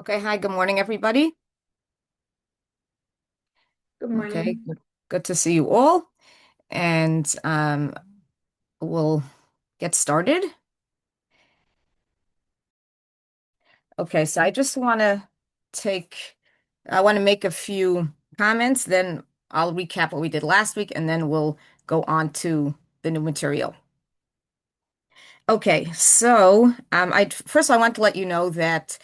Okay, hi, good morning, everybody. Good Okay, morning. good to see you all. And we'll get started. Okay, so take, I want to make a few comments, then I'll recap what we did last week, and then we'll go on to the new material. Okay, so first I want to let you know that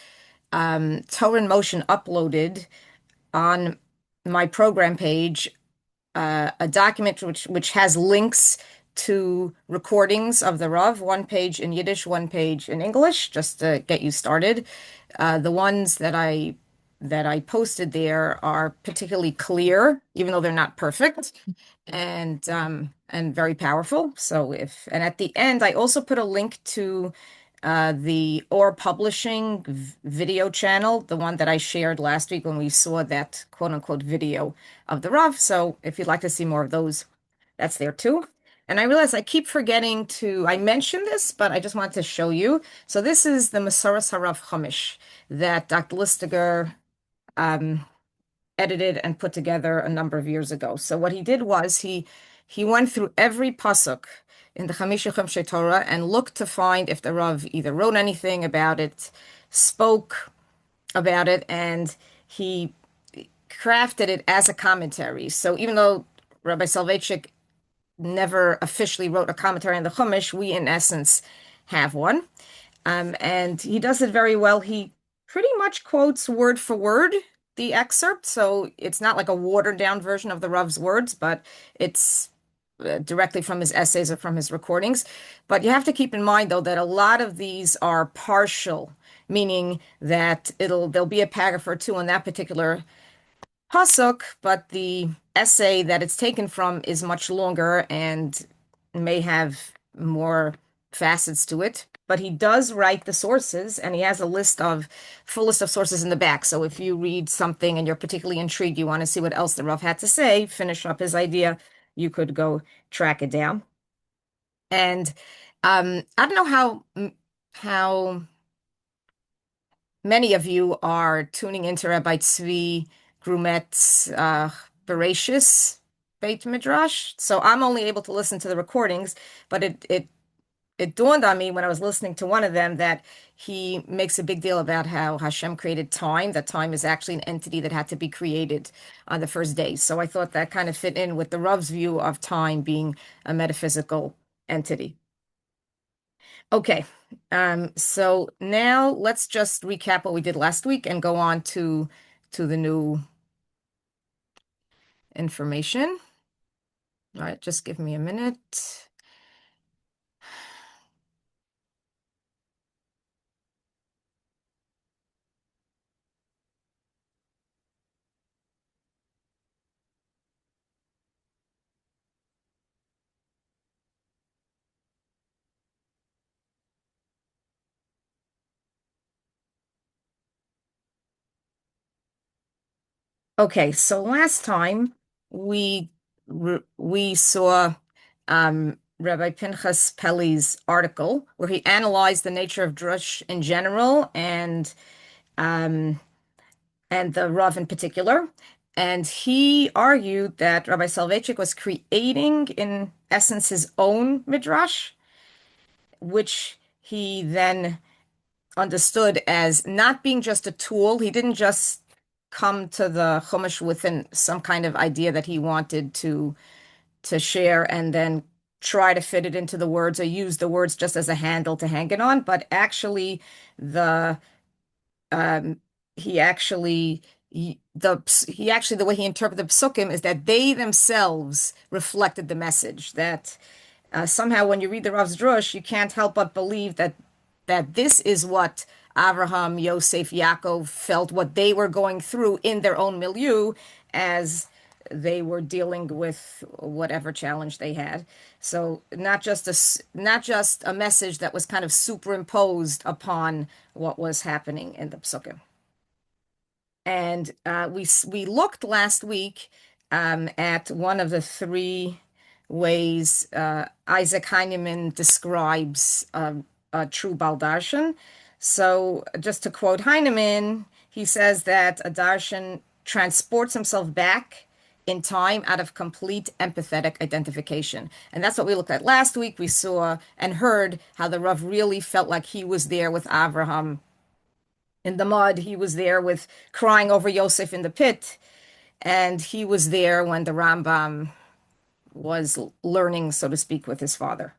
Torah in Motion uploaded on my program page a document which has links to recordings of the Rav, one page in Yiddish, one page in English, just to get you started. The ones that I posted there are particularly clear, even though they're not perfect, and very powerful. And at the end, I also put a link to the Or Publishing video channel, the one that I shared last week when we saw that quote unquote video of the Rav. So if you'd like to see more of those, that's there too. And I realize I keep forgetting I mention this, but I just wanted to show you. So this is the Masoras Harav Chumash that Dr. Listiger um, edited and put together a number of years ago. So what he did was he went through every pasuk in the Chamisha Chumshei Torah and looked to find if the Rav either wrote anything about it, spoke about it, and he crafted it as a commentary. So even though Rabbi Soloveitchik never officially wrote a commentary on the Chumash, we in essence have one. And he does it very well. He pretty much quotes word for word the excerpt, so it's not like a watered down version of the Rav's words, but it's directly from his essays or from his recordings. But you have to keep in mind, though, that a lot of these are partial, meaning that there'll be a paragraph or two on that particular pasuk, but the essay that it's taken from is much longer and may have more facets to it. But he does write the sources, and he has a full list of sources in the back. So if you read something and you're particularly intrigued, you want to see what else the Rav had to say, finish up his idea, you could go track it down. And I don't know how many of you are tuning into Rabbi Tzvi Grumet's Bereshis Beit Midrash. So I'm only able to listen to the recordings, but it dawned on me when I was listening to one of them that he makes a big deal about how Hashem created time, that time is actually an entity that had to be created on the first day. So I thought that kind of fit in with the Rav's view of time being a metaphysical entity. Okay. So now let's just recap what we did last week and go on to the new information. All right, just give me a minute. Okay, so last time we we saw Rabbi Pinchas Pelly's article where he analyzed the nature of drush in general um, and the Rav in particular. And he argued that Rabbi Soloveitchik was creating, in essence, his own midrash, which he then understood as not being just a tool. He didn't just come to the Chumash with some kind of idea that he wanted to share and then try to fit it into the words or use the words just as a handle to hang it on, but actually the um, he actually he actually the way he interpreted the psukim is that they themselves reflected the message that somehow when you read the Rav's Drush, you can't help but believe that this is what Avraham, Yosef, Yaakov felt, what they were going through in their own milieu as they were dealing with whatever challenge they had. So not just a message that was kind of superimposed upon what was happening in the psukim. And we looked last week at one of the three ways Isaac Heinemann describes a true Baldarshan. So just to quote Heinemann, He says that a darshan transports himself back in time out of complete empathetic identification. And that's what we looked at last week. We saw and heard how the Rav really felt like he was there with Avraham in the mud. He was there with crying over Yosef in the pit. And he was there when the Rambam was learning, so to speak, with his father.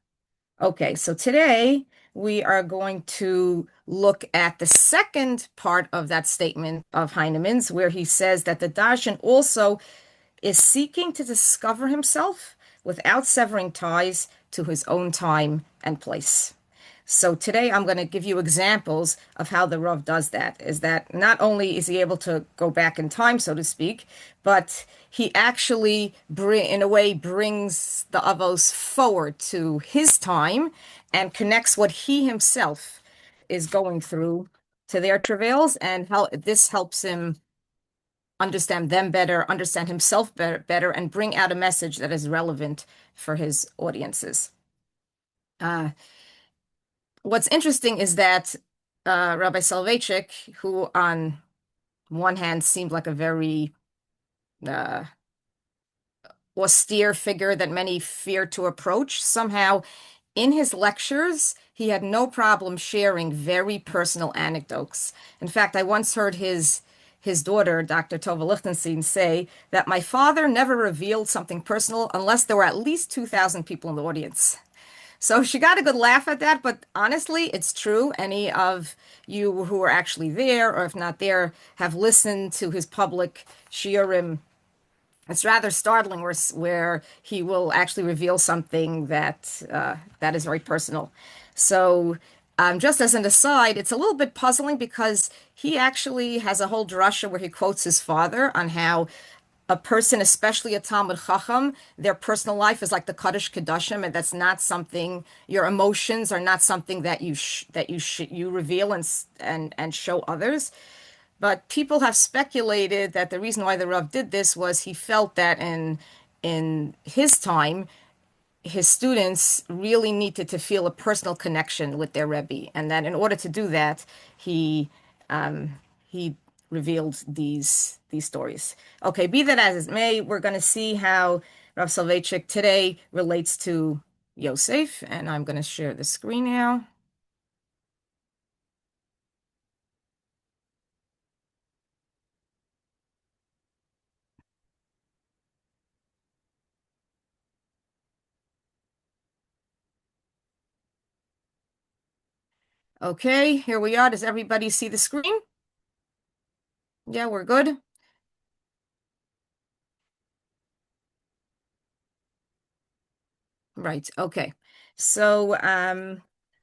Okay, so today we are going to look at the second part of that statement of Heinemann's, where he says that the Darshan also is seeking to discover himself without severing ties to his own time and place. So today I'm going to give you examples of how the Rav does that. Is that not only is he able to go back in time, so to speak, but he actually in a way brings the Avos forward to his time and connects what he himself is going through to their travails, and how this helps him understand them better, understand himself better, and bring out a message that is relevant for his audiences. Uh, what's interesting is that Rabbi Soloveitchik, who on one hand seemed like a very uh, austere figure that many fear to approach, somehow in his lectures, he had no problem sharing very personal anecdotes. In fact, I once heard his daughter, Dr. Tova Lichtenstein, say that my father never revealed something personal unless there were at least 2,000 people in the audience. So she got a good laugh at that, but honestly, it's true. Any of you who are actually there, or if not there, have listened to his public shiurim. It's rather startling where he will actually reveal something that is very personal. So, just as an aside, it's a little bit puzzling because he actually has a whole drasha where he quotes his father on how a person, especially a Talmud Chacham, their personal life is like the Kaddish Kedushim, and that's not something. Your emotions are not something that you reveal and show others. But people have speculated that the reason why the Rav did this was he felt that in his time, his students really needed to feel a personal connection with their Rebbe, and that in order to do that, he revealed these stories. Okay, be that as it may, we're going to see how Rav Soloveitchik today relates to Yosef, and I'm going to share the screen now. Okay, here we are. Does everybody see the screen? Yeah, we're good. Right. Okay. So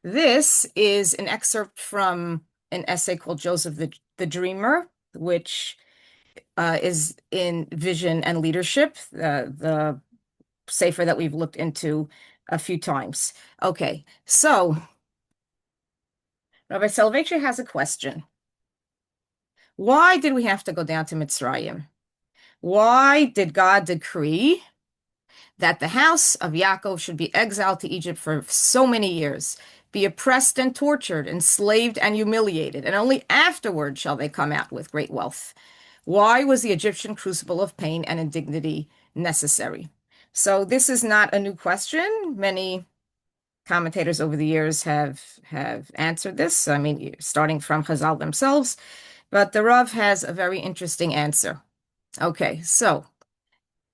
this is an excerpt from an essay called Joseph the Dreamer, which is in Vision and Leadership, the sefer that we've looked into a few times. Okay. So Rabbi Soloveitchik has a question. Why did we have to go down to Mitzrayim? Why did God decree that the house of Yaakov should be exiled to Egypt for so many years, be oppressed and tortured, enslaved and humiliated, and only afterward shall they come out with great wealth? Why was the Egyptian crucible of pain and indignity necessary? So this is not a new question. Many commentators over the years have answered this. I mean, starting from Chazal themselves, but the Rav has a very interesting answer. Okay, so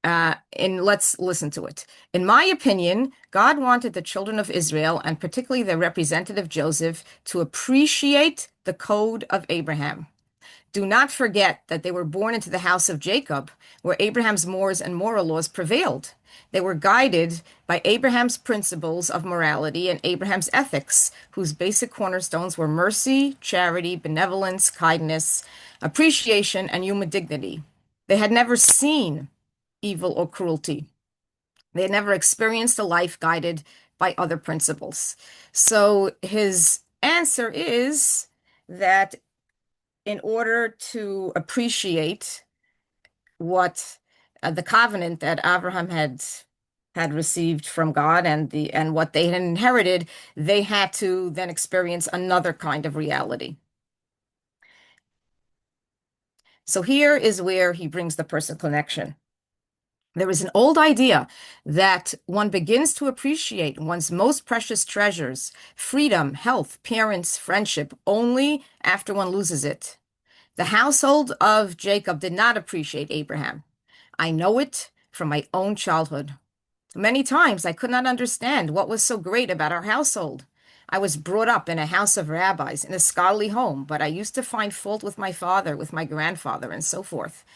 let's listen to it. In my opinion, God wanted the children of Israel, and particularly their representative Joseph, to appreciate the code of Abraham. Do not forget that they were born into the house of Jacob, where Abraham's mores and moral laws prevailed. They were guided by Abraham's principles of morality and Abraham's ethics, whose basic cornerstones were mercy, charity, benevolence, kindness, appreciation, and human dignity. They had never seen evil or cruelty. They had never experienced a life guided by other principles. So his answer is that in order to appreciate what the covenant that Abraham had received from God and what they had inherited, they had to then experience another kind of reality. So here is where he brings the personal connection. There is an old idea that one begins to appreciate one's most precious treasures, freedom, health, parents, friendship, only after one loses it. The household of Jacob did not appreciate Abraham. I know it from my own childhood. Many times I could not understand what was so great about our household. I was brought up in a house of rabbis, in a scholarly home, but I used to find fault with my father, with my grandfather, and so forth.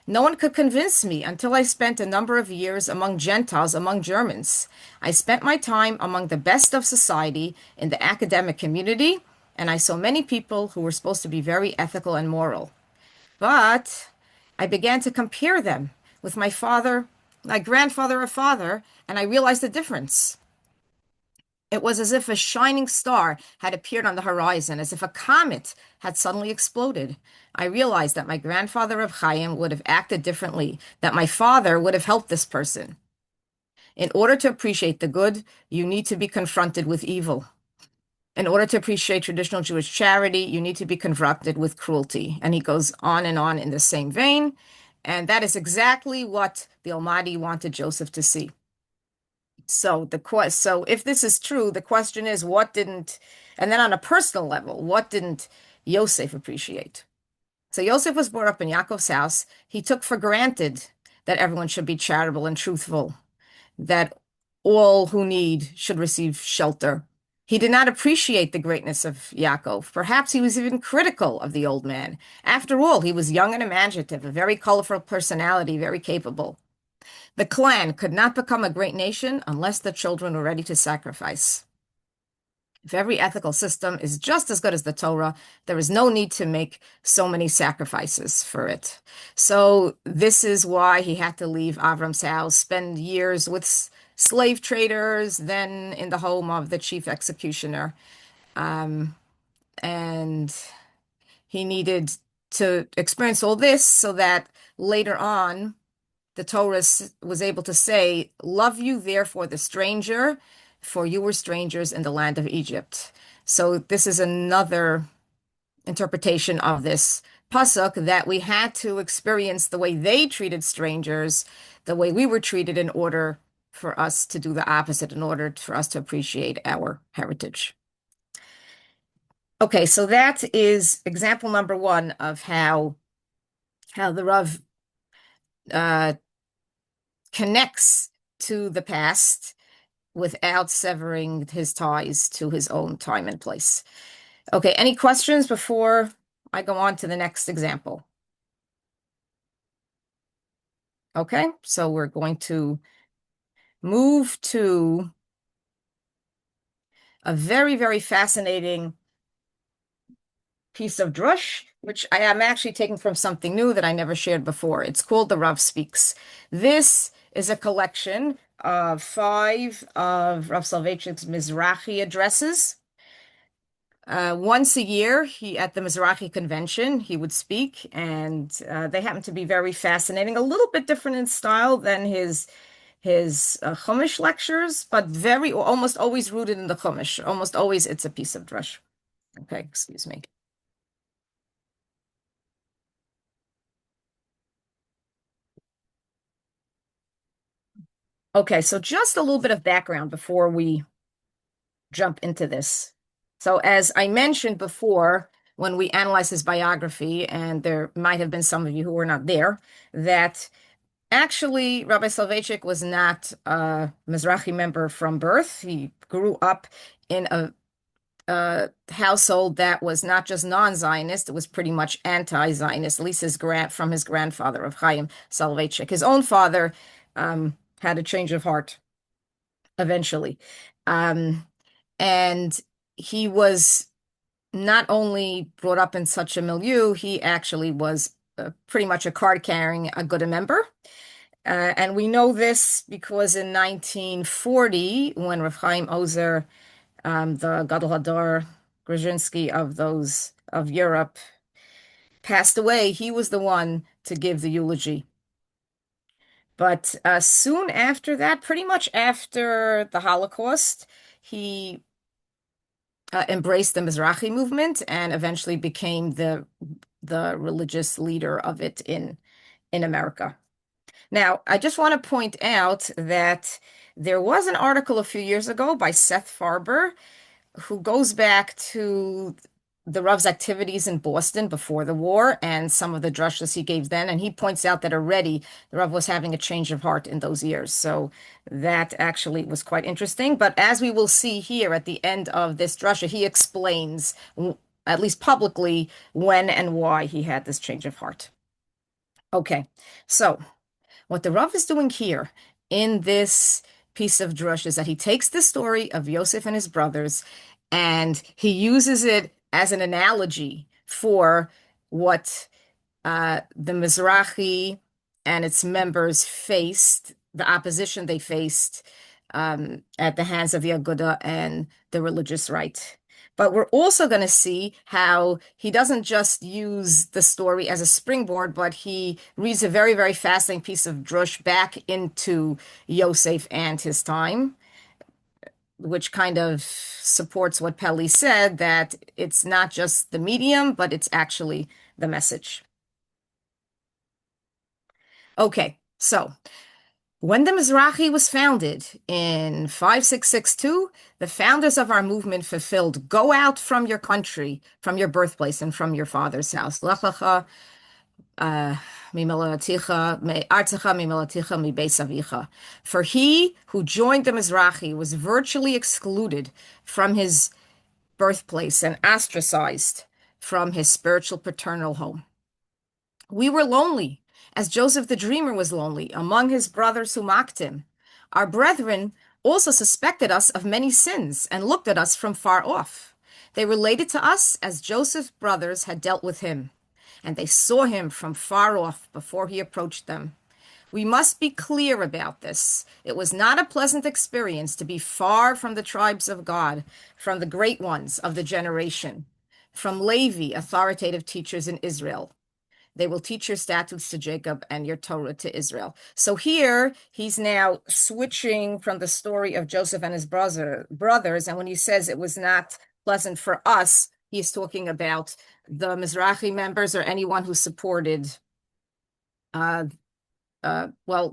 No one could convince me until I spent a number of years among Gentiles, among Germans. I spent my time among the best of society in the academic community, and I saw many people who were supposed to be very ethical and moral. But I began to compare them with my father, my grandfather or father, and I realized the difference. It was as if a shining star had appeared on the horizon, as if a comet had suddenly exploded. I realized that my grandfather of Chaim would have acted differently, that my father would have helped this person. In order to appreciate the good, you need to be confronted with evil. In order to appreciate traditional Jewish charity, you need to be confronted with cruelty. And he goes on and on in the same vein. And that is exactly what the Almighty wanted Joseph to see. So if this is true, the question is what didn't, and then on a personal level, what didn't Yosef appreciate? So Yosef was brought up in Yaakov's house. He took for granted that everyone should be charitable and truthful, that all who need should receive shelter. He did not appreciate the greatness of Yaakov. Perhaps he was even critical of the old man. After all, he was young and imaginative, a very colorful personality, very capable. The clan could not become a great nation unless the children were ready to sacrifice. If every ethical system is just as good as the Torah, there is no need to make so many sacrifices for it. So this is why he had to leave Avram's house, spend years with slave traders, then in the home of the chief executioner. And he needed to experience all this so that later on, the Torah was able to say, love you therefore the stranger, for you were strangers in the land of Egypt. So this is another interpretation of this pasuk that we had to experience the way they treated strangers, the way we were treated in order for us to do the opposite, in order for us to appreciate our heritage. Okay, so that is example number one of how the Rav uh, connects to the past without severing his ties to his own time and place. Okay, any questions before I go on to the next example? Okay, so we're going to move to a very, very fascinating piece of drush, which I am actually taking from something new that I never shared before. It's called The Rav Speaks. This is a collection of 5 of Rav Soloveitchik's Mizrahi addresses. Once a year, he at the Mizrahi convention, he would speak, and they happen to be very fascinating. A little bit different in style than his Chumash lectures, but very almost always rooted in the Chumash. Almost always, it's a piece of drush. Okay, excuse me. Okay, so just a little bit of background before we jump into this. So, as I mentioned before, when we analyzed his biography, and there might have been some of you who were not there, that actually Rabbi Soloveitchik was not a Mizrahi member from birth. He grew up in a household that was not just non-Zionist, it was pretty much anti-Zionist, at least from his grandfather of Chaim Soloveitchik. His own father had a change of heart eventually. Um, and he was not only brought up in such a milieu, he actually was pretty much a card carrying a good member. And we know this because in 1940, when Rav Chaim Ozer, the Gadol Hador Grzinski of Europe, passed away, he was the one to give the eulogy. But soon after that, pretty much after the Holocaust, he embraced the Mizrahi movement and eventually became the religious leader of it in America. Now, I just want to point out that there was an article a few years ago by Seth Farber who goes back to the Rav's activities in Boston before the war and some of the drushes he gave then. And he points out that already the Rav was having a change of heart in those years. So that actually was quite interesting. But as we will see here at the end of this drusha, he explains, at least publicly, when and why he had this change of heart. Okay, so what the Rav is doing here in this piece of drush is that he takes the story of Yosef and his brothers and he uses it as an analogy for what the Mizrahi and its members faced, the opposition they faced at the hands of the Aguda and the religious right. But we're also going to see how he doesn't just use the story as a springboard, but he reads a very, very fascinating piece of drush back into Yosef and his time, which kind of supports what Peli said, that it's not just the medium, but it's actually the message. Okay, so when the Mizrahi was founded in 5662, the founders of our movement fulfilled, go out from your country, from your birthplace, and from your father's house. Lech lecha mimolaticha, artzecha mimolaticha mibeis avicha. For he who joined the Mizrahi was virtually excluded from his birthplace and ostracized from his spiritual paternal home. We were lonely, as Joseph the dreamer was lonely among his brothers who mocked him. Our brethren also suspected us of many sins and looked at us from far off. They related to us as Joseph's brothers had dealt with him, and they saw him from far off before he approached them. We must be clear about this. It was not a pleasant experience to be far from the tribes of God, from the great ones of the generation, from Levi, authoritative teachers in Israel. They will teach your statutes to Jacob and your Torah to Israel. So here he's now switching from the story of Joseph and his brothers. And when he says it was not pleasant for us, he's talking about the Mizrahi members or anyone who supported, well,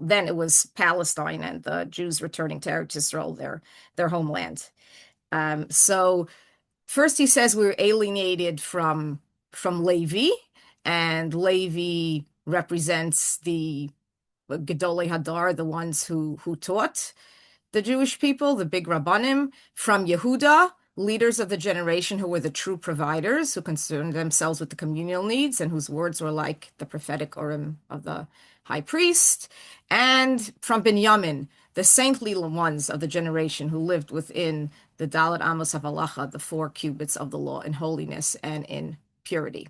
then it was Palestine and the Jews returning to Eretz Yisrael, their homeland. So first he says we were alienated from Levi, and Levi represents the Gedolei Hadar, the ones who taught the Jewish people, the big Rabbanim, from Yehuda, leaders of the generation who were the true providers, who concerned themselves with the communal needs and whose words were like the prophetic Urim of the high priest, and from Binyamin, the saintly ones of the generation who lived within the Dalet Amos of Halacha, the 4 cubits of the law, in holiness and in purity.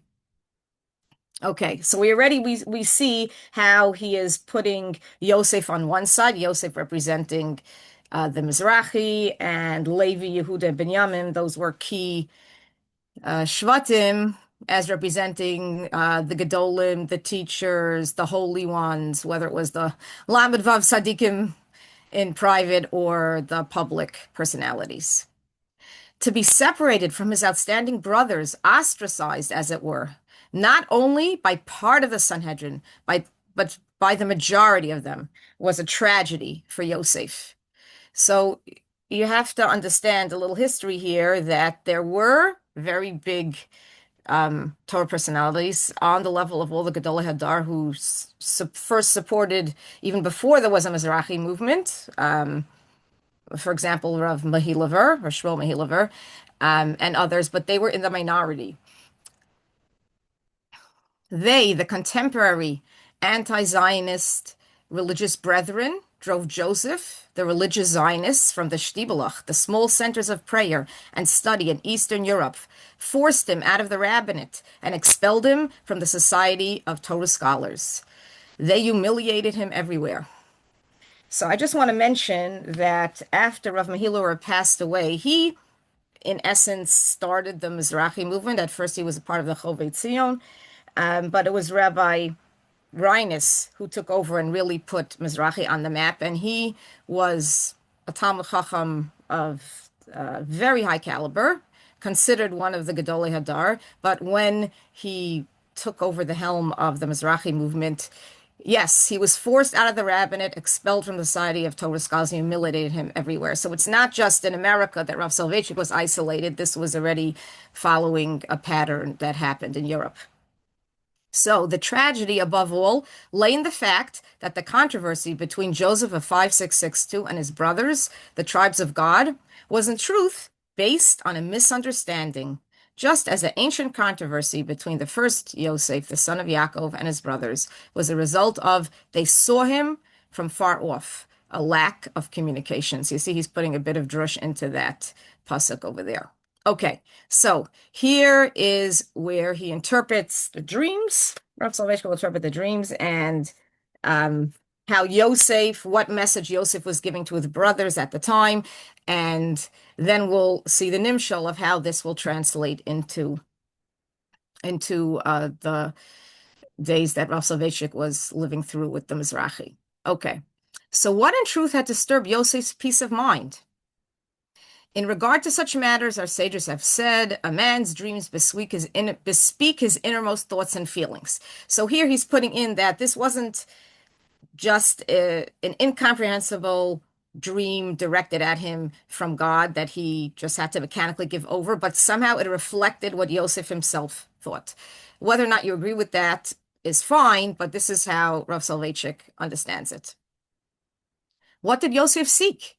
Okay, so we see how he is putting Yosef on one side, Yosef representing the Mizrahi, and Levi, Yehuda, Binyamin, those were key Shvatim, as representing the Gedolim, the teachers, the holy ones, whether it was the Lamed Vav Tzadikim in private or the public personalities. To be separated from his outstanding brothers, ostracized, as it were, not only by part of the Sanhedrin, but by the majority of them, was a tragedy for Yosef. So you have to understand a little history here that there were very big Torah personalities on the level of all the Gedolei Hadar who first supported, even before there was a Mizrahi movement, for example, Rav Mehilaver, or Shmuel Mehilaver, and others, but they were in the minority. They, the contemporary anti-Zionist religious brethren, drove Joseph, the religious Zionists, from the Shtibelach, the small centers of prayer and study in Eastern Europe, forced him out of the rabbinate, and expelled him from the society of Torah scholars. They humiliated him everywhere. So I just want to mention that after Rav Mehilaver passed away, he, in essence, started the Mizrahi movement. At first, he was a part of the Chovei Tzion, but it was Rabbi Reines who took over and really put Mizrahi on the map. And he was a Talmid Chacham of very high caliber, considered one of the Gedolei Hadar, but when he took over the helm of the Mizrahi movement, yes, he was forced out of the rabbinate, expelled from the Society of Torah Scholars, and humiliated him everywhere. So it's not just in America that Rav Soloveitchik was isolated. This was already following a pattern that happened in Europe. So the tragedy, above all, lay in the fact that the controversy between Joseph of 5662 and his brothers, the tribes of God, was in truth based on a misunderstanding, just as the ancient controversy between the first Yosef, the son of Yaakov, and his brothers was a result of they saw him from far off, a lack of communication. So you see, he's putting a bit of drush into that pasuk over there. Okay, so here is where he interprets the dreams. Rav Soloveitchik will interpret the dreams and how Yosef, what message Yosef was giving to his brothers at the time, and then we'll see the nimshal of how this will translate into the days that Rav Soloveitchik was living through with the Mizrahi. Okay, so what in truth had disturbed Yosef's peace of mind? In regard to such matters, our sages have said, a man's dreams bespeak his innermost thoughts and feelings. So here he's putting in that this wasn't just an incomprehensible dream directed at him from God that he just had to mechanically give over, but somehow it reflected what Yosef himself thought. Whether or not you agree with that is fine, but this is how Rav Soloveitchik understands it. What did Yosef seek?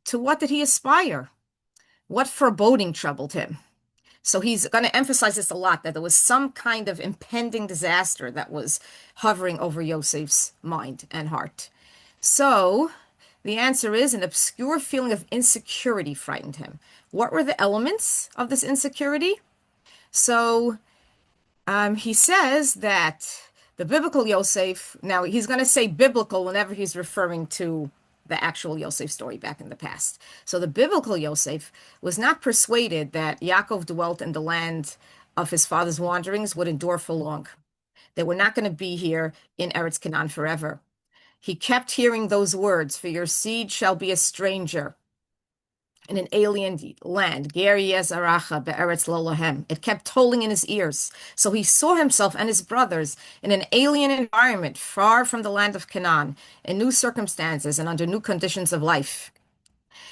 To what did he aspire? What foreboding troubled him? So he's going to emphasize this a lot, that there was some kind of impending disaster that was hovering over Yosef's mind and heart. So the answer is an obscure feeling of insecurity frightened him. What were the elements of this insecurity? So he says that the biblical Yosef, now he's going to say biblical whenever he's referring to the actual Yosef story back in the past. So the biblical Yosef was not persuaded that Yaakov dwelt in the land of his father's wanderings would endure for long. They were not going to be here in Eretz Canaan forever. He kept hearing those words, for your seed shall be a stranger in an alien land. Ger Yezaracha be'eretz lo lohem. It kept tolling in his ears. So he saw himself and his brothers in an alien environment, far from the land of Canaan, in new circumstances and under new conditions of life.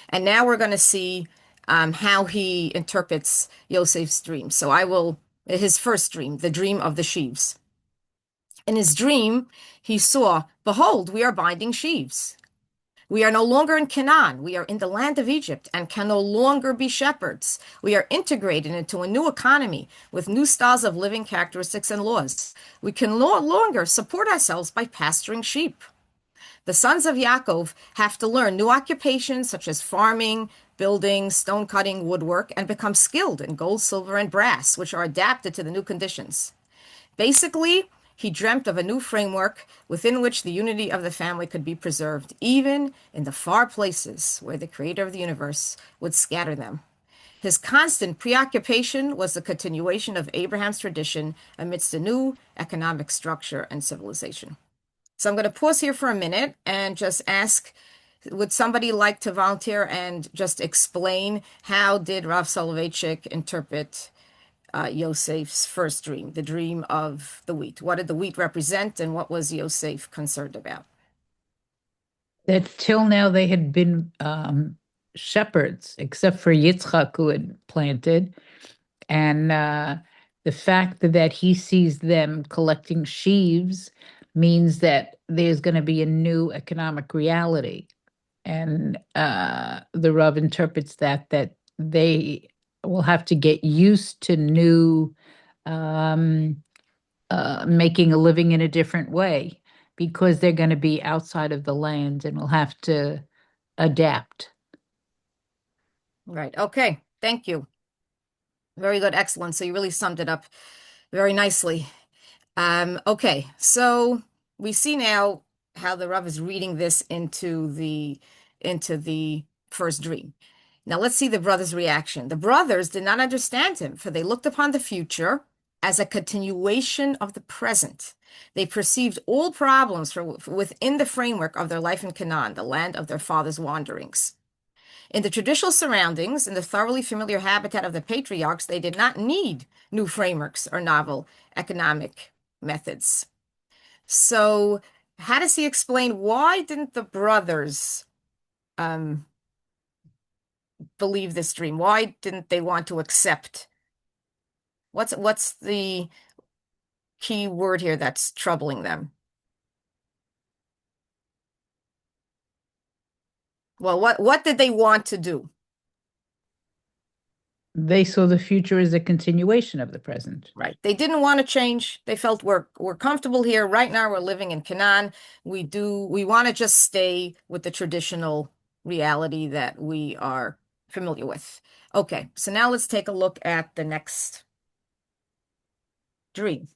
And now we're going to see how he interprets Yosef's dream. So his first dream, the dream of the sheaves. In his dream, he saw, behold, we are binding sheaves. We are no longer in Canaan. We are in the land of Egypt and can no longer be shepherds. We are integrated into a new economy with new styles of living characteristics and laws. We can no longer support ourselves by pasturing sheep. The sons of Yaakov have to learn new occupations such as farming, building, stone cutting, woodwork, and become skilled in gold, silver, and brass, which are adapted to the new conditions. Basically, he dreamt of a new framework within which the unity of the family could be preserved, even in the far places where the creator of the universe would scatter them. His constant preoccupation was the continuation of Abraham's tradition amidst a new economic structure and civilization. So I'm going to pause here for a minute and just ask, would somebody like to volunteer and just explain how did Rav Soloveitchik interpret Yosef's first dream, the dream of the wheat? What did the wheat represent, and what was Yosef concerned about? That till now they had been shepherds, except for Yitzchak, who had planted. And the fact that he sees them collecting sheaves means that there's going to be a new economic reality. And the Rav interprets that they will have to get used to new making a living in a different way because they're going to be outside of the land and will have to adapt. Right. Okay. Thank you. Very good. Excellent. So you really summed it up very nicely. Okay. So we see now how the Rav is reading this into the first dream. Now let's see the brothers' reaction. The brothers did not understand him, for they looked upon the future as a continuation of the present. They perceived all problems within the framework of their life in Canaan, the land of their fathers' wanderings. In the traditional surroundings, in the thoroughly familiar habitat of the patriarchs, they did not need new frameworks or novel economic methods. So, how does he explain why didn't the brothers um, believe this dream? Why didn't they want to accept? What's the key word here that's troubling them? Well, what did they want to do? They saw the future as a continuation of the present. Right. They didn't want to change. They felt we're comfortable here. Right now we're living in Canaan. We want to just stay with the traditional reality that we are familiar with. Okay, so now let's take a look at the next dream.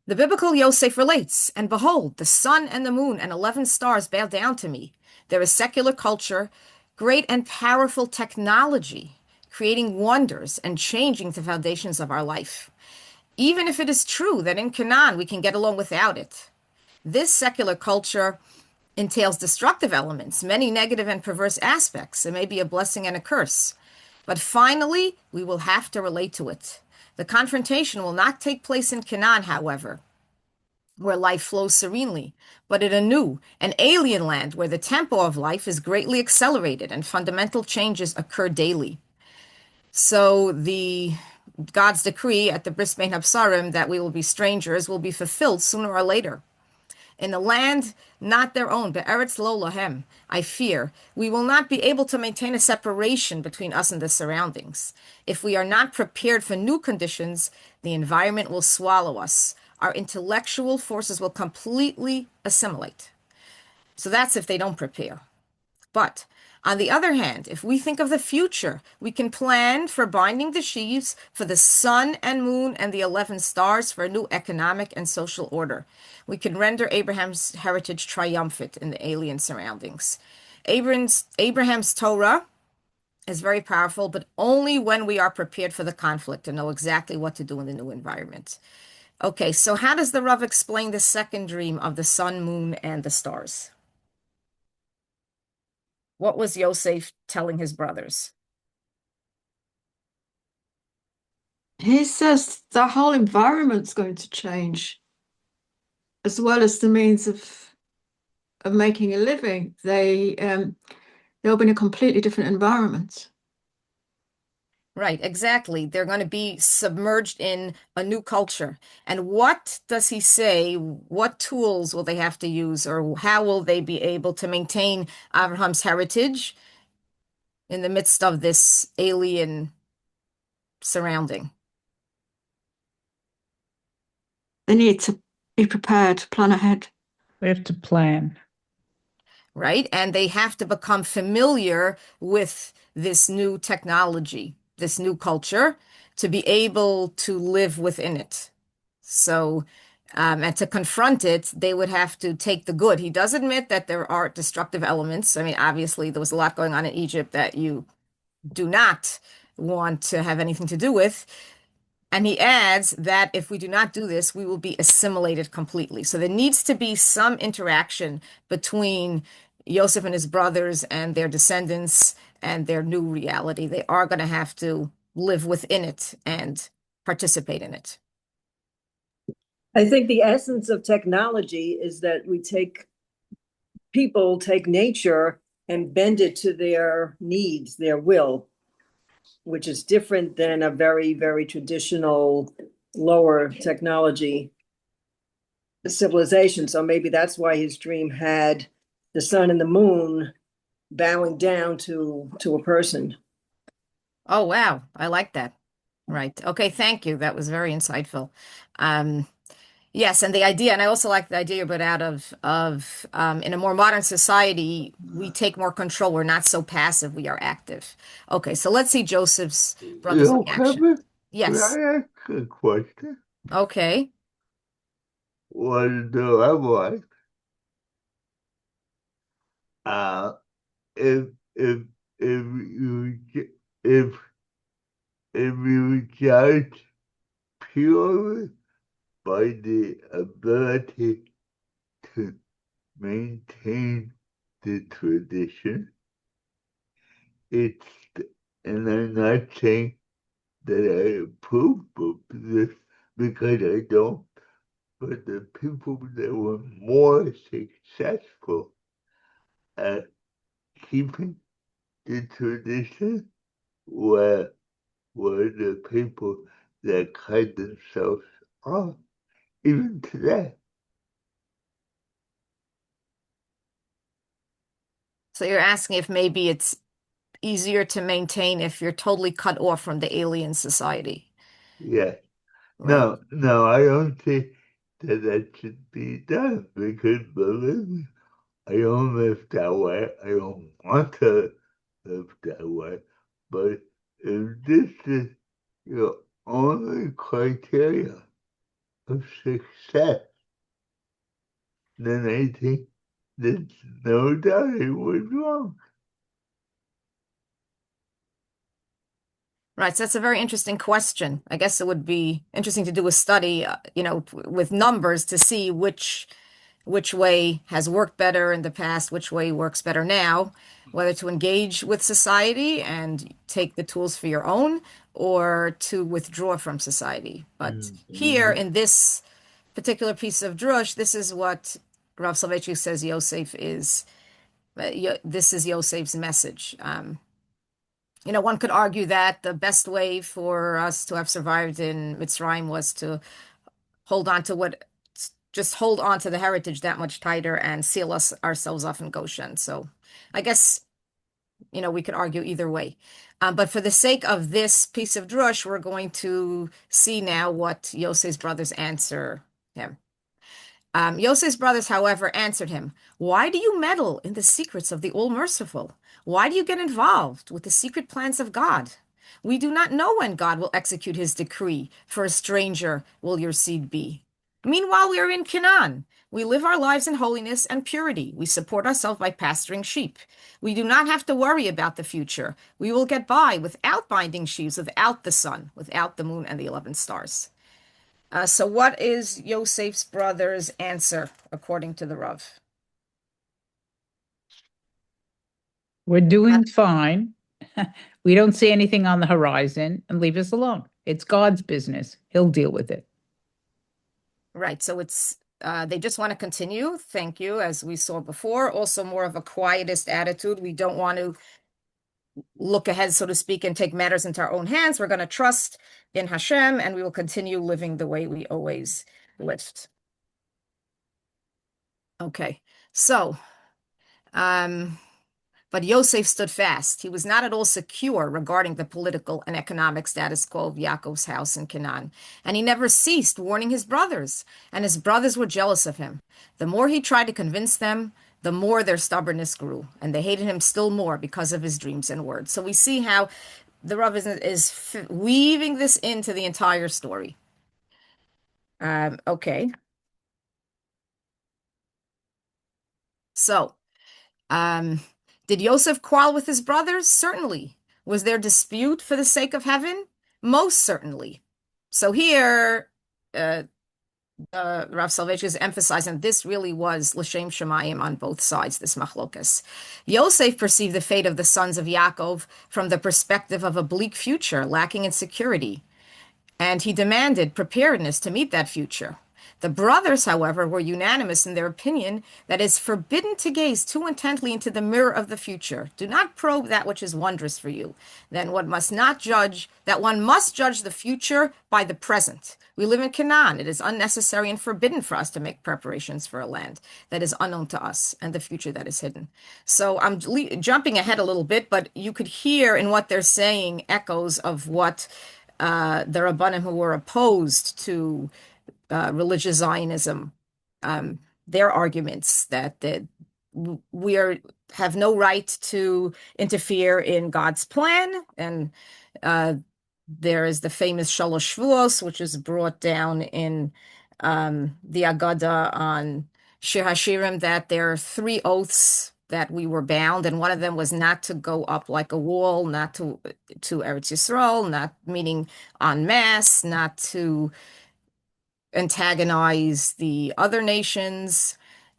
The biblical Yosef relates, and behold, the sun and the moon and 11 stars bow down to me. There is secular culture, great and powerful technology, creating wonders and changing the foundations of our life. Even if it is true that in Canaan we can get along without it, this secular culture entails destructive elements, many negative and perverse aspects. It may be a blessing and a curse. But finally, we will have to relate to it. The confrontation will not take place in Canaan, however, where life flows serenely, but in a new, an alien land where the tempo of life is greatly accelerated and fundamental changes occur daily. So the God's decree at the Bris Bein Habsarim that we will be strangers will be fulfilled sooner or later. In a land not their own, Be'eretz lo lahem, I fear, we will not be able to maintain a separation between us and the surroundings. If we are not prepared for new conditions, the environment will swallow us. Our intellectual forces will completely assimilate. So that's if they don't prepare. But on the other hand, if we think of the future, we can plan for binding the sheaves for the sun and moon and the 11 stars for a new economic and social order. We can render Abraham's heritage triumphant in the alien surroundings. Abraham's Torah is very powerful, but only when we are prepared for the conflict and know exactly what to do in the new environment. Okay, so how does the Rav explain the second dream of the sun, moon, and the stars? What was Yosef telling his brothers? He says the whole environment's going to change, as well as the means of making a living. They'll be in a completely different environment. Right, exactly. They're going to be submerged in a new culture. And what does he say? What tools will they have to use, or how will they be able to maintain Abraham's heritage in the midst of this alien surrounding? They need to be prepared, plan ahead. We have to plan. Right? And they have to become familiar with this new technology, this new culture, to be able to live within it. So, and to confront it, they would have to take the good. He does admit that there are destructive elements. I mean, obviously, there was a lot going on in Egypt that you do not want to have anything to do with. And he adds that if we do not do this, we will be assimilated completely. So there needs to be some interaction between Joseph and his brothers and their descendants and their new reality. They are going to have to live within it and participate in it. I think the essence of technology is that people take nature and bend it to their needs, their will, which is different than a very, very traditional lower technology civilization. So maybe that's why his dream had the sun and the moon bowing down to a person. Oh, wow. I like that. Right. Okay, thank you. That was very insightful. Um, Yes, and the idea, and I also like the idea, but out of in a more modern society, we take more control. We're not so passive, we are active. Okay, so let's see Joseph's brothers in action. Yocheved, could Yes. I ask a question? Okay. What do I want? Uh, if if if you if you judge purely by the ability to maintain the tradition, it's, and I'm not saying that I approve of this because I don't, but the people that were more successful at keeping the tradition were the people that cut themselves off, even today. So you're asking if maybe it's easier to maintain if you're totally cut off from the alien society. Yeah. Right. No, I don't think that should be done because believe me, I don't live that way. I don't want to live that way. But if this is your only criteria of success, then I think there's no doubt it was wrong. Right. So that's a very interesting question. I guess it would be interesting to do a study, with numbers to see which way has worked better in the past, which way works better now, whether to engage with society and take the tools for your own or to withdraw from society. But here Mhm. in this particular piece of drush, this is what Rav Soloveitchik says Yosef is. This is Yosef's message. One could argue that the best way for us to have survived in Mitzrayim was to hold on to just hold on to the heritage that much tighter and seal ourselves off in Goshen. So I guess, we could argue either way. But for the sake of this piece of drush, we're going to see now what Yosef's brothers answer him. Yosef's brothers, however, answered him, "Why do you meddle in the secrets of the All-Merciful? Why do you get involved with the secret plans of God? We do not know when God will execute his decree, for a stranger will your seed be. Meanwhile, we are in Canaan. We live our lives in holiness and purity. We support ourselves by pasturing sheep. We do not have to worry about the future. We will get by without binding sheaves, without the sun, without the moon and the 11 stars." So what is Yosef's brother's answer according to the Rav? We're doing fine. We don't see anything on the horizon, and leave us alone. It's God's business. He'll deal with it. Right. So they just want to continue. Thank you, as we saw before. Also more of a quietist attitude. We don't want to look ahead, so to speak, and take matters into our own hands. We're going to trust in Hashem, and we will continue living the way we always lived. Okay. So, but Yosef stood fast. He was not at all secure regarding the political and economic status quo of Yaakov's house in Canaan, and he never ceased warning his brothers, and his brothers were jealous of him. The more he tried to convince them, the more their stubbornness grew, and they hated him still more because of his dreams and words. So we see how the Rav is weaving this into the entire story. Okay. So, Um, did Yosef quarrel with his brothers? Certainly. Was there dispute for the sake of heaven? Most certainly. So here, Rav Soloveitchik is emphasizing this really was l'shem shemayim on both sides, this machlokas. Yosef perceived the fate of the sons of Yaakov from the perspective of a bleak future, lacking in security, and he demanded preparedness to meet that future. The brothers, however, were unanimous in their opinion that it is forbidden to gaze too intently into the mirror of the future. Do not probe that which is wondrous for you. Then one must judge the future by the present. We live in Canaan. It is unnecessary and forbidden for us to make preparations for a land that is unknown to us and the future that is hidden. So I'm jumping ahead a little bit, but you could hear in what they're saying echoes of what the Rabbanim who were opposed to religious Zionism, their arguments that have no right to interfere in God's plan, and there is the famous Shalosh Shvuos, which is brought down in the Agada on Shir Hashirim, that there are 3 oaths that we were bound, and one of them was not to go up like a wall, not to Eretz Yisrael, not meaning en masse, not to antagonize the other nations,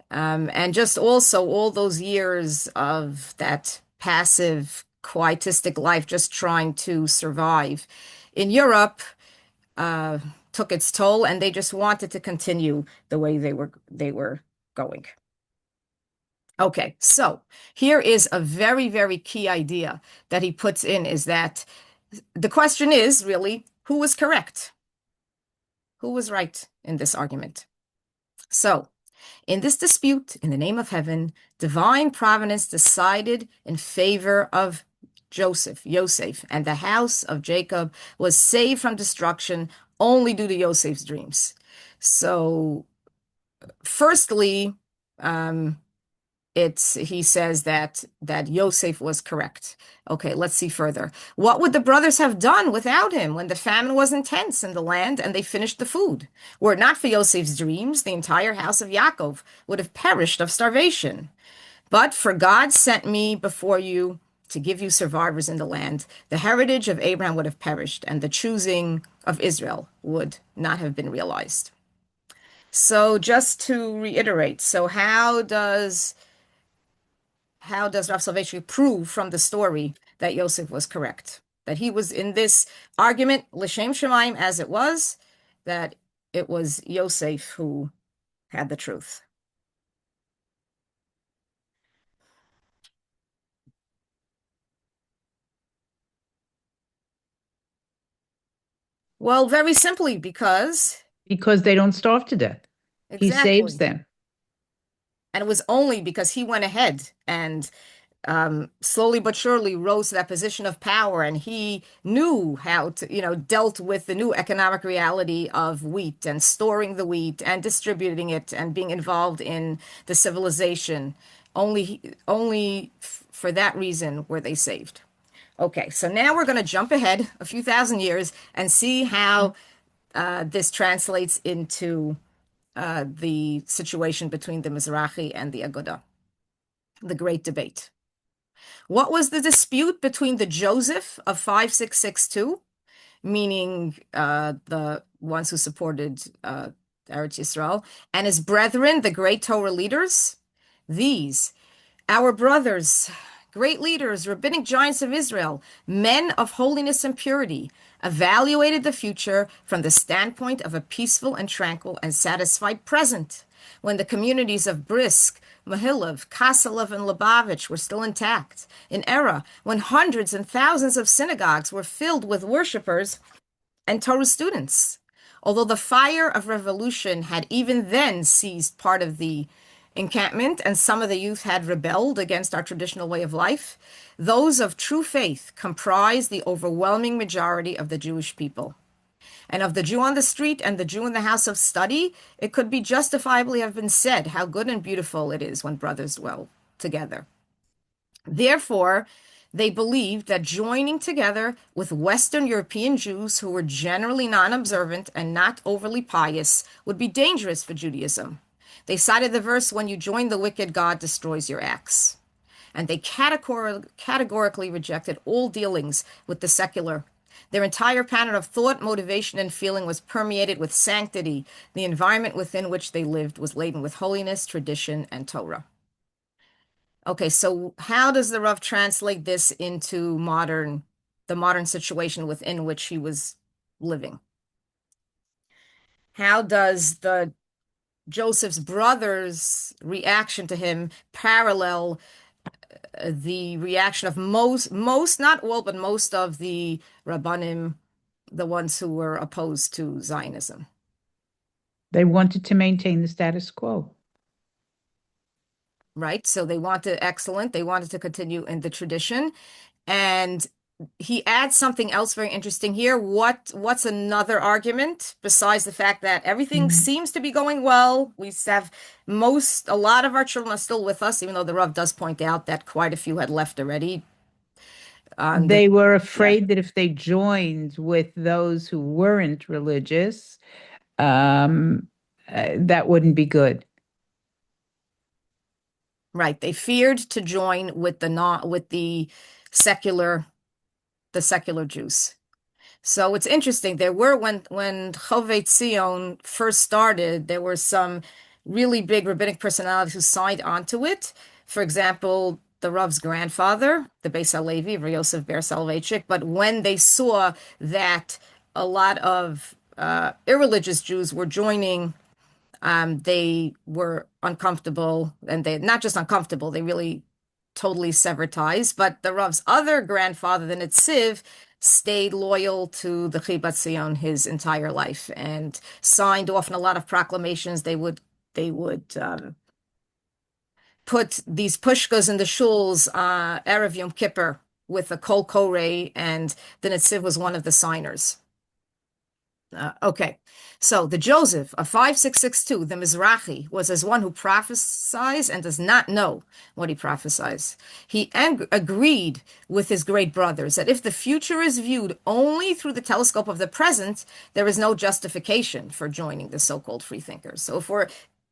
and just also all those years of that passive quietistic life, just trying to survive. In Europe, took its toll, and they just wanted to continue the way they were going. Okay, so here is a very, very key idea that he puts in, is that the question is really, who was correct? Who was right in this argument? So, in this dispute, in the name of heaven, divine providence decided in favor of Yosef, and the house of Jacob was saved from destruction only due to Yosef's dreams. So, firstly, he says that Yosef was correct. Okay, let's see further. What would the brothers have done without him when the famine was intense in the land and they finished the food? Were it not for Yosef's dreams, the entire house of Yaakov would have perished of starvation. But for God sent me before you to give you survivors in the land, the heritage of Abraham would have perished, and the choosing of Israel would not have been realized. So just to reiterate, so how does Rav Soloveitchik prove from the story that Yosef was correct? That he was in this argument, L'Shem Shemaim, as it was, that it was Yosef who had the truth. Well, very simply, because They don't starve to death. He saves exactly. them. And it was only because he went ahead and slowly but surely rose to that position of power, and he knew how to, dealt with the new economic reality of wheat and storing the wheat and distributing it and being involved in the civilization. Only for that reason were they saved. Okay, so now we're going to jump ahead a few thousand years and see how this translates into the situation between the Mizrahi and the Aguda, the great debate. What was the dispute between the Joseph of 5662, meaning the ones who supported Eretz Yisrael, and his brethren, the great Torah leaders? These, our brothers, great leaders, rabbinic giants of Israel, men of holiness and purity, evaluated the future from the standpoint of a peaceful and tranquil and satisfied present, when the communities of Brisk, Mahilov, Kasalov, and Lubavitch were still intact, an era when hundreds and thousands of synagogues were filled with worshippers and Torah students. Although the fire of revolution had even then seized part of the encampment and some of the youth had rebelled against our traditional way of life, those of true faith comprised the overwhelming majority of the Jewish people. And of the Jew on the street and the Jew in the house of study, it could be justifiably have been said how good and beautiful it is when brothers dwell together. Therefore, they believed that joining together with Western European Jews who were generally non-observant and not overly pious would be dangerous for Judaism. They cited the verse, "When you join the wicked, God destroys your acts." And they categorically rejected all dealings with the secular. Their entire pattern of thought, motivation, and feeling was permeated with sanctity. The environment within which they lived was laden with holiness, tradition, and Torah. Okay, so how does the Rav translate this into the modern situation within which he was living? How does the Joseph's brothers' reaction to him parallel the reaction of most, not all, but most of the Rabbanim, the ones who were opposed to Zionism? They wanted to maintain the status quo. Right? So they wanted to continue in the tradition. And he adds something else very interesting here. What's another argument besides the fact that everything seems to be going well? We have a lot of our children are still with us, even though the Rav does point out that quite a few had left already. They were afraid that if they joined with those who weren't religious, that wouldn't be good. Right. They feared to join with the secular Jews. So it's interesting. There were when Yocheved Zion first started, there were some really big rabbinic personalities who signed onto it. For example, the Rav's grandfather, the Beis Halevi, Yosef Ber Soloveitchik, but when they saw that a lot of irreligious Jews were joining, they were uncomfortable, and they not just uncomfortable, they really totally severed ties. But the Rav's other grandfather, the Netziv, stayed loyal to the Chibat Zion his entire life and signed off on a lot of proclamations. They would put these pushkas in the shuls Erev Yom Kippur with a kol koreh, and the Netziv was one of the signers. Okay, so the Joseph of 5662, the Mizrahi, was as one who prophesies and does not know what he prophesies. He agreed with his great brothers that if the future is viewed only through the telescope of the present, there is no justification for joining the so-called freethinkers. So if we're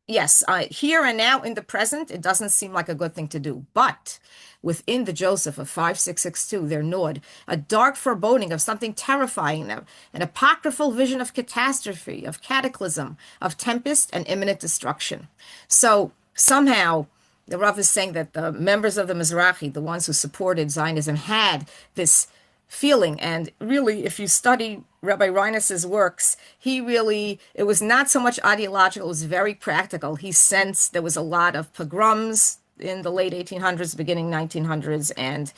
yes, here and now in the present, it doesn't seem like a good thing to do. But within the Joseph of 5662, there gnawed a dark foreboding of something terrifying, an apocryphal vision of catastrophe, of cataclysm, of tempest and imminent destruction. So somehow the Rav is saying that the members of the Mizrahi, the ones who supported Zionism, had this feeling. And really, if you study Rabbi Reinus's works, it was not so much ideological, it was very practical. He sensed there was a lot of pogroms in the late 1800s, beginning 1900s, and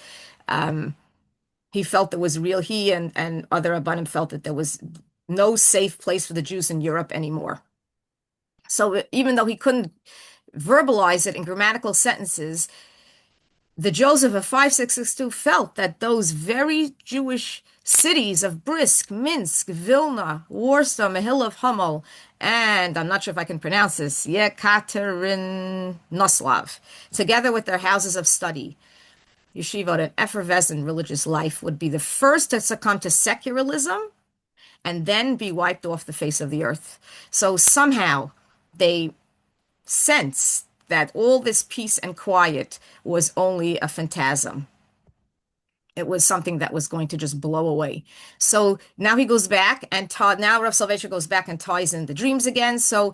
he felt there was he and other Rabbanim felt that there was no safe place for the Jews in Europe anymore. So even though he couldn't verbalize it in grammatical sentences, the Joseph of 5662 felt that those very Jewish cities of Brisk, Minsk, Vilna, Warsaw, Mehillav, Hummel, and I'm not sure if I can pronounce this, Yekaterinoslav, together with their houses of study, yeshivot, and effervescent religious life, would be the first to succumb to secularism and then be wiped off the face of the earth. So somehow they sensed that all this peace and quiet was only a phantasm. It was something that was going to just blow away. So now he goes back and now Rav Soloveitchik goes back and ties in the dreams again. So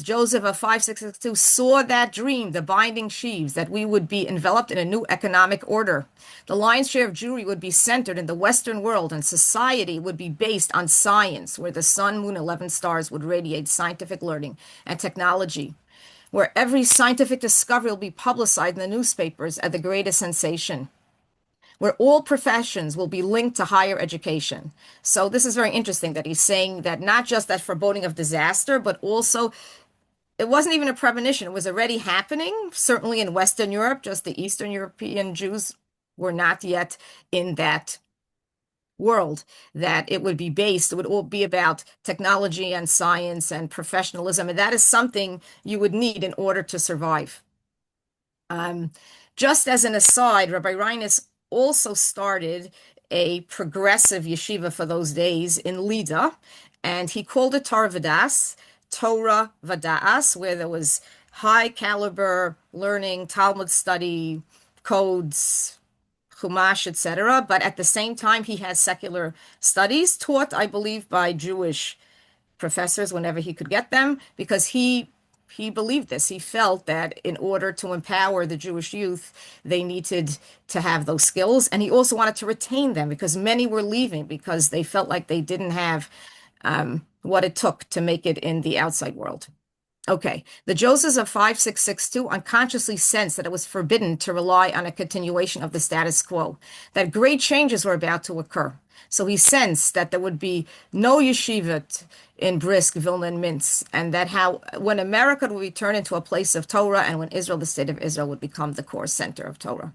Joseph of 5662 saw that dream, the binding sheaves, that we would be enveloped in a new economic order. The lion's share of Jewry would be centered in the Western world, and society would be based on science, where the sun, moon, 11 stars would radiate scientific learning and technology, where every scientific discovery will be publicized in the newspapers at the greatest sensation, where all professions will be linked to higher education. So this is very interesting that he's saying that not just that foreboding of disaster, but also it wasn't even a premonition. It was already happening, certainly in Western Europe. Just the Eastern European Jews were not yet in that world, that it would all be about technology and science and professionalism. And that is something you would need in order to survive. Just as an aside, Rabbi Reinus also started a progressive yeshiva for those days in Lida, and he called it Torah Vada'as, where there was high caliber learning, Talmud study, codes, Chumash, etc. But at the same time, he had secular studies taught, I believe, by Jewish professors whenever he could get them, because he believed this. He felt that in order to empower the Jewish youth, they needed to have those skills. And he also wanted to retain them because many were leaving because they felt like they didn't have what it took to make it in the outside world. Okay, the Josephs of 5662 unconsciously sensed that it was forbidden to rely on a continuation of the status quo, that great changes were about to occur. So he sensed that there would be no yeshivat in Brisk, Vilna, and Minsk, and that when America would be turned into a place of Torah, and when Israel, the state of Israel, would become the core center of Torah.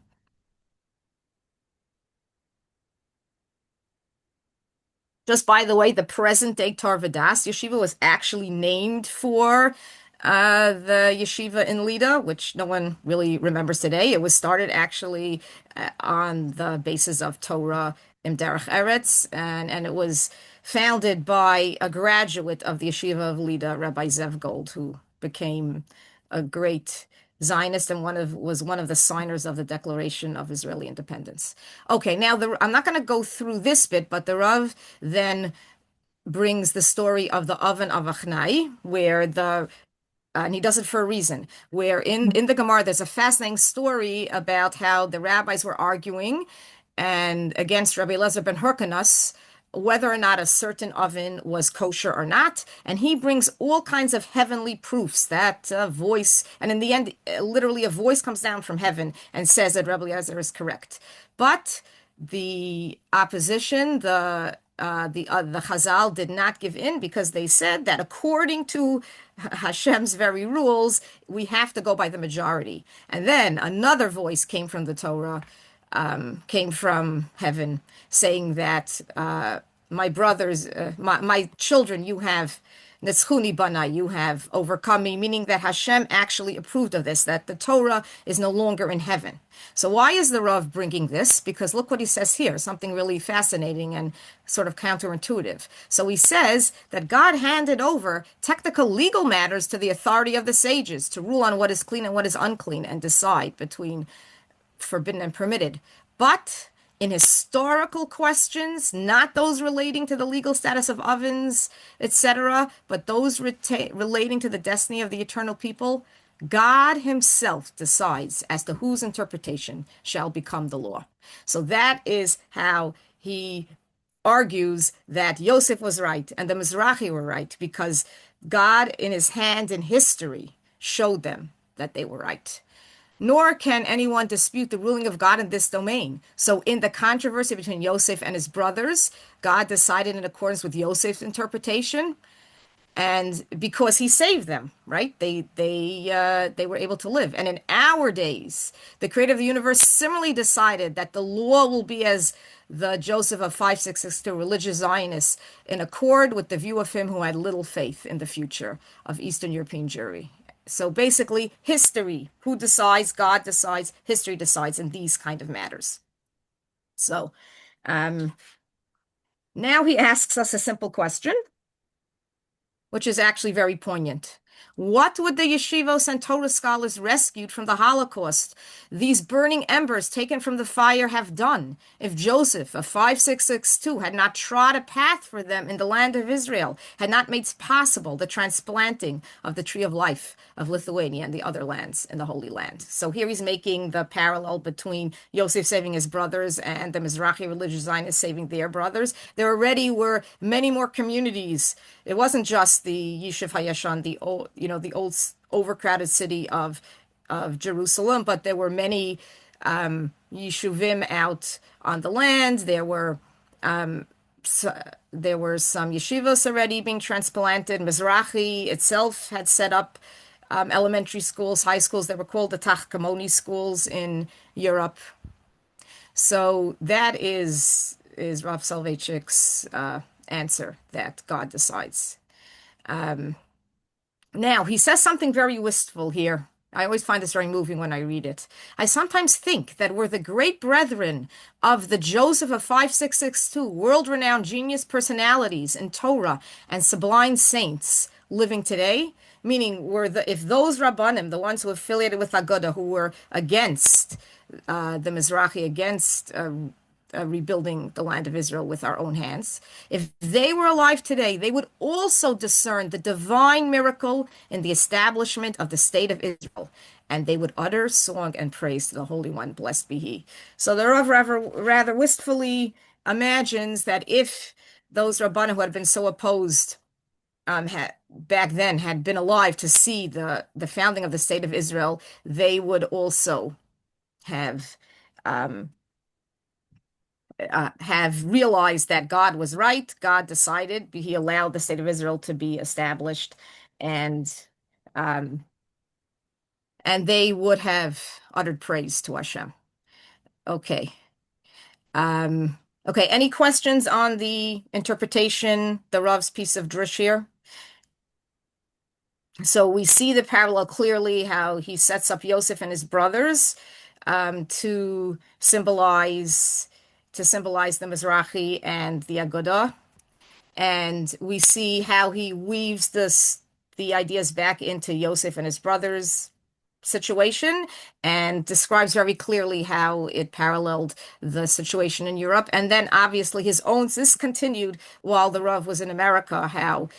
Just by the way, the present-day Torah Vodaas yeshiva was actually named for the yeshiva in Lida, which no one really remembers today. It was started actually on the basis of Torah im Derech Eretz, and it was founded by a graduate of the yeshiva of Lida, Rabbi Zev Gold, who became a great Zionist and was one of the signers of the Declaration of Israeli Independence. Okay, now I'm not going to go through this bit, but the Rav then brings the story of the oven of Achnai, where the and he does it for a reason, where in the Gemara, there's a fascinating story about how the rabbis were arguing and against Rabbi Elazar ben Hyrcanus whether or not a certain oven was kosher or not. And he brings all kinds of heavenly proofs that voice, and in the end, literally a voice comes down from heaven and says that Rabbi Elazar is correct. But the opposition, the Chazal did not give in because they said that according to Hashem's very rules, we have to go by the majority. And then another voice came from the Torah, came from heaven, saying that my brothers, my children, you have Netzchuni bana, you have overcome me, meaning that Hashem actually approved of this, that the Torah is no longer in heaven. So why is the Rav bringing this? Because look what he says here, something really fascinating and sort of counterintuitive. So he says that God handed over technical legal matters to the authority of the sages to rule on what is clean and what is unclean and decide between forbidden and permitted. But in historical questions, not those relating to the legal status of ovens, etc., but those relating to the destiny of the eternal people, God himself decides as to whose interpretation shall become the law. So that is how he argues that Yosef was right and the Mizrahi were right, because God in his hand in history showed them that they were right. Nor can anyone dispute the ruling of God in this domain. So in the controversy between Yosef and his brothers, God decided in accordance with Yosef's interpretation, and because he saved them, right? They were able to live. And in our days, the creator of the universe similarly decided that the law will be as the Joseph of 5662, religious Zionists, in accord with the view of him who had little faith in the future of Eastern European Jewry. So basically, history, who decides? God decides, history decides in these kind of matters. So now he asks us a simple question, which is actually very poignant. What would the yeshivos and Torah scholars rescued from the Holocaust, these burning embers taken from the fire, have done if Joseph of 5662 had not trod a path for them in the land of Israel, had not made possible the transplanting of the tree of life of Lithuania and the other lands in the Holy Land? So here he's making the parallel between Yosef saving his brothers and the Mizrahi religious Zionists saving their brothers. There already were many more communities. It wasn't just the Yishuv Hayashan, the old overcrowded city of Jerusalem, but there were many yishuvim out on the land. There were some yeshivos already being transplanted. Mizrahi itself had set up elementary schools, high schools that were called the Tachkamoni schools in Europe. So that is Rav Soloveitchik's answer, that God decides. Now, he says something very wistful here. I always find this very moving when I read it. I sometimes think that were the great brethren of the Joseph of 5662, world-renowned genius personalities in Torah and sublime saints living today, meaning if those Rabbanim, the ones who affiliated with Aguda, who were against the Mizrahi, against rebuilding the land of Israel with our own hands, if they were alive today, they would also discern the divine miracle in the establishment of the state of Israel, and they would utter song and praise to the Holy One, blessed be he. So the Rav rather wistfully imagines that if those Rabbanim who had been so opposed back then had been alive to see the founding of the state of Israel, they would also have realized that God was right. God decided, he allowed the state of Israel to be established, and they would have uttered praise to Hashem. Okay. Okay, any questions on the interpretation, the Rav's piece of drush here? So we see the parallel clearly, how he sets up Yosef and his brothers to symbolize the Mizrahi and the Agudah. And we see how he weaves the ideas back into Yosef and his brothers' situation, and describes very clearly how it paralleled the situation in Europe. And then obviously his own, this continued while the Rav was in America, how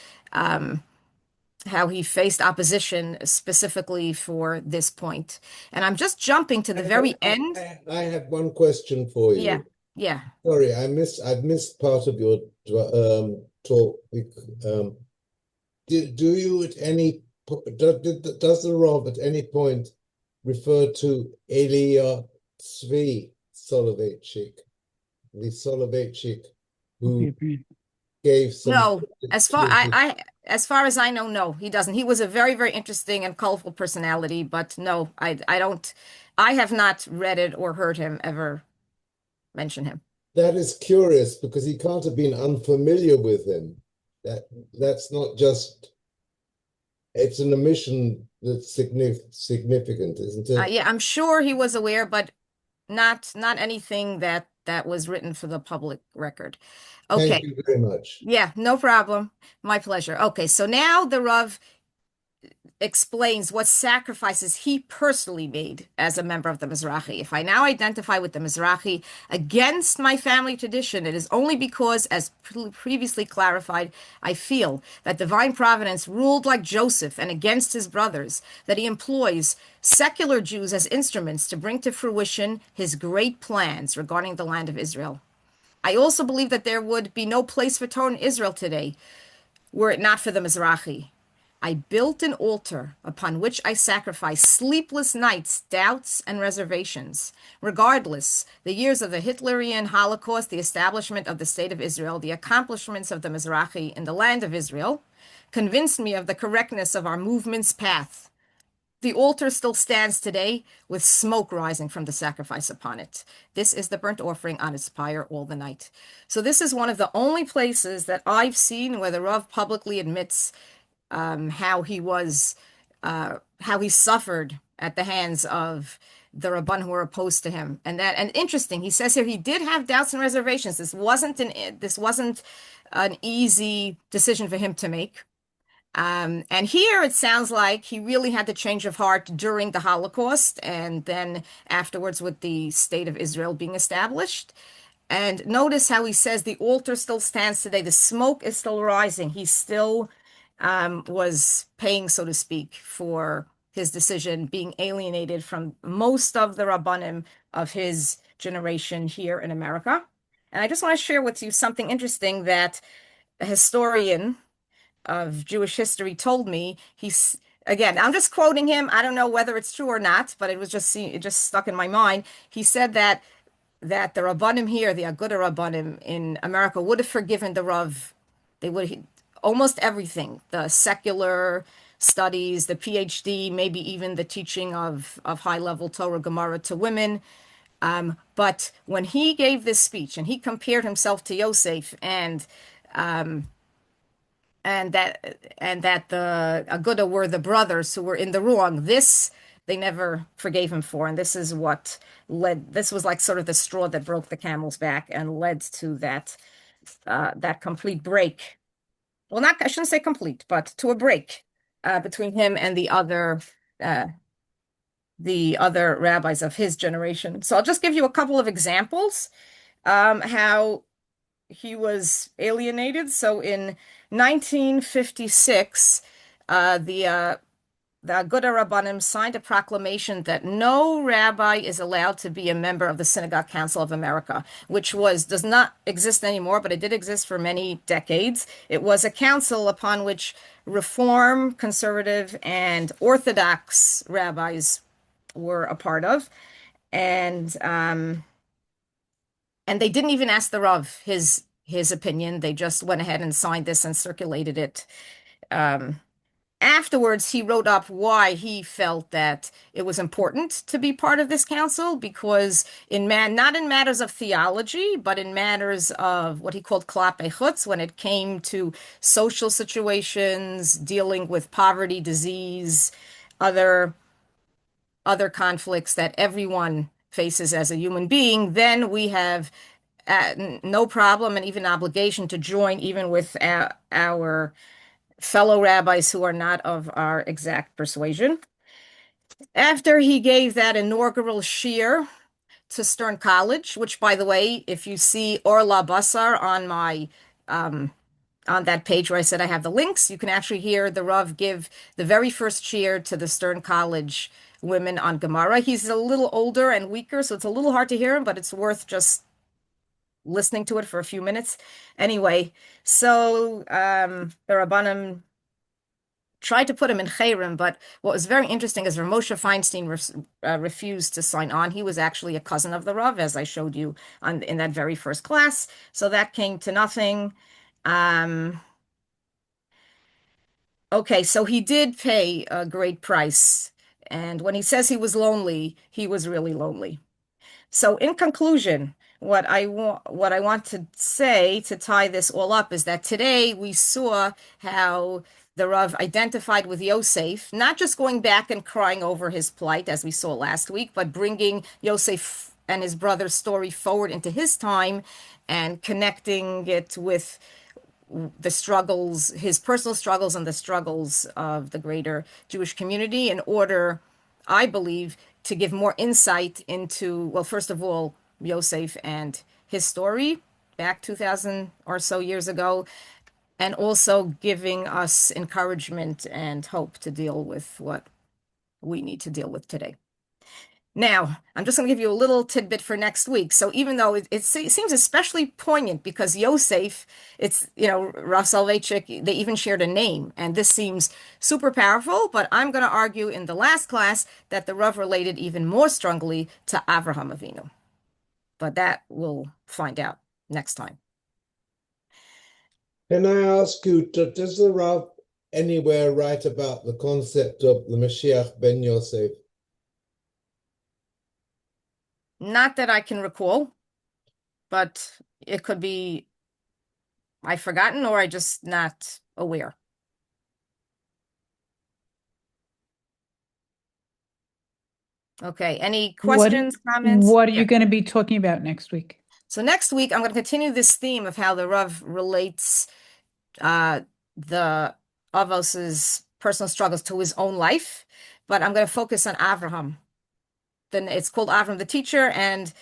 how he faced opposition specifically for this point. And I'm just jumping to the very end. I have one question for Yeah, you. yeah. Sorry, I've missed part of your talk. Um, do you at any does the Rav at any point refer to Elia Tzvi Soloveitchik, the Soloveitchik who gave some No, as far as I know, no, he doesn't. He was a very, very interesting and colorful personality, but no, I don't, I have not read it or heard him ever mention him. That is curious because he can't have been unfamiliar with him. That's not just it's an omission that's significant, isn't it? Yeah, I'm sure he was aware, but not anything that was written for the public record. Thank Okay. you very much. Yeah, no problem. My pleasure. Okay, so now the Rav explains what sacrifices he personally made as a member of the Mizrahi. If I now identify with the Mizrahi against my family tradition, it is only because, as previously clarified, I feel that divine providence ruled like Joseph and against his brothers, that he employs secular Jews as instruments to bring to fruition his great plans regarding the land of Israel. I also believe that there would be no place for Torah in Israel today were it not for the Mizrahi. I built an altar upon which I sacrificed sleepless nights, doubts, and reservations. Regardless, the years of the Hitlerian Holocaust, the establishment of the State of Israel, the accomplishments of the Mizrahi in the land of Israel, convinced me of the correctness of our movement's path. The altar still stands today with smoke rising from the sacrifice upon it. This is the burnt offering on its pyre all the night. So this is one of the only places that I've seen where the Rav publicly admits how he suffered at the hands of the Rabban who were opposed to him. And interesting, he says here he did have doubts and reservations. This wasn't an easy decision for him to make. And here it sounds like he really had the change of heart during the Holocaust and then afterwards with the state of Israel being established. And notice how he says the altar still stands today. The smoke is still rising. He still was paying, so to speak, for his decision, being alienated from most of the Rabbanim of his generation here in America. And I just want to share with you something interesting that a historian of Jewish history told me. He's again, I'm just quoting him. I don't know whether it's true or not, but it just stuck in my mind. He said that the Rabbanim here, the Aguda Rabbanim in America, would have forgiven the Rav. They would almost everything, the secular studies, the PhD, maybe even the teaching of high level Torah Gemara to women. But when he gave this speech and he compared himself to Yosef and that the Aguda were the brothers who were in the wrong. This they never forgave him for, and this is what led. This was like sort of the straw that broke the camel's back and led to that complete break. Well, not I shouldn't say complete, but to a break between him and the other rabbis of his generation. So I'll just give you a couple of examples how he was alienated. So in 1956, the Aguda Rabbanim signed a proclamation that no rabbi is allowed to be a member of the Synagogue Council of America, which does not exist anymore, but it did exist for many decades. It was a council upon which Reform, Conservative, and Orthodox rabbis were a part of. And they didn't even ask the Rav his opinion. They just went ahead and signed this and circulated it. Afterwards, he wrote up why he felt that it was important to be part of this council because not in matters of theology, but in matters of what he called klape chutz, when it came to social situations, dealing with poverty, disease, other conflicts that everyone faces as a human being, then we have no problem and even obligation to join even with our fellow rabbis who are not of our exact persuasion. After he gave that inaugural shiur to Stern College, which, by the way, if you see Or La Basar on my on that page where I said I have the links. You can actually hear the Rav give the very first shiur to the Stern College women on Gemara. He's a little older and weaker, so it's a little hard to hear him, but it's worth just listening to it for a few minutes. Anyway, so the Rabbanim tried to put him in Chayrim, but what was very interesting is Moshe Feinstein refused to sign on. He was actually a cousin of the Rav, as I showed you in that very first class. So that came to nothing. Okay, so he did pay a great price. And when he says he was lonely, he was really lonely. So in conclusion, what I want to say to tie this all up is that today we saw how the Rav identified with Yosef, not just going back and crying over his plight, as we saw last week, but bringing Yosef and his brother's story forward into his time and connecting it with the struggles, his personal struggles and the struggles of the greater Jewish community in order, I believe, to give more insight into, well, first of all, Yosef and his story back 2000 or so years ago, and also giving us encouragement and hope to deal with what we need to deal with today. Now, I'm just going to give you a little tidbit for next week. So even though it seems especially poignant because Yosef, it's, Rav Soloveitchik, they even shared a name. And this seems super powerful, but I'm going to argue in the last class that the Rav related even more strongly to Avraham Avinu. But that we'll find out next time. Can I ask you, does the Rav anywhere write about the concept of the Mashiach ben Yosef? Not that I can recall, but it could be I've forgotten or I just not aware. Okay, any questions, comments? What are you going to be talking about next week? So next week, I'm going to continue this theme of how the Rav relates the Avos's personal struggles to his own life, but I'm going to focus on Avraham. Then it's called Avraham the teacher, and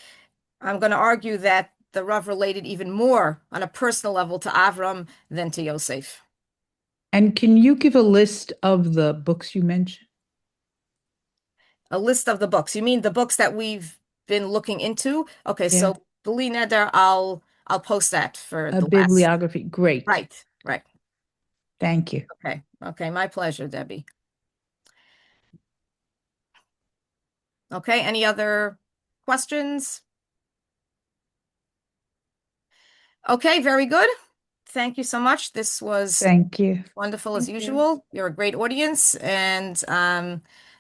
I'm going to argue that the Rav related even more on a personal level to Avraham than to Yosef. And can you give a list of the books you mentioned? A list of the books. You mean the books that we've been looking into? Okay, Yeah. so B'li Neder, I'll post that for A the last. bibliography. Great. Right. Thank you. Okay, my pleasure, Debbie. Okay, any other questions? Okay, very good. Thank you so much. This was Thank you. wonderful as Thank you. usual. You're a great audience, and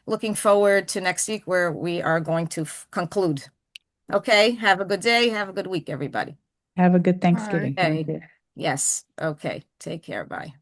looking forward to next week where we are going to conclude. Okay, have a good day. Have a good week, everybody. Have a good Thanksgiving. Okay. Yes. Okay. Take care. Bye.